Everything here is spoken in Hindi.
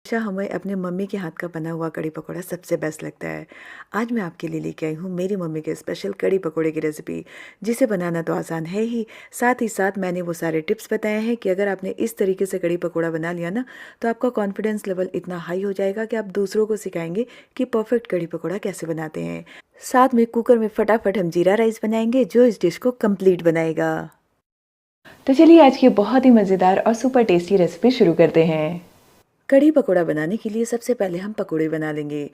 हमेशा हमें अपने मम्मी के हाथ का बना हुआ कढ़ी पकौड़ा सबसे बेस्ट लगता है। आज मैं आपके लिए लेके आई हूँ मेरी मम्मी के स्पेशल कढ़ी पकौड़े की रेसिपी, जिसे बनाना तो आसान है ही, साथ ही साथ मैंने वो सारे टिप्स बताए हैं कि अगर आपने इस तरीके से कढ़ी पकौड़ा बना लिया ना, तो आपका कॉन्फिडेंस लेवल इतना हाई हो जाएगा कि आप दूसरों को सिखाएंगे कि परफेक्ट कढ़ी पकौड़ा कैसे बनाते हैं। साथ में कुकर में फटाफट हम जीरा राइस बनाएंगे, जो इस डिश को कंप्लीट बनाएगा। तो चलिए आज की बहुत ही मज़ेदार और सुपर टेस्टी रेसिपी शुरू करते हैं। कढ़ी पकोड़ा बनाने के लिए सबसे पहले हम पकोड़े बना लेंगे।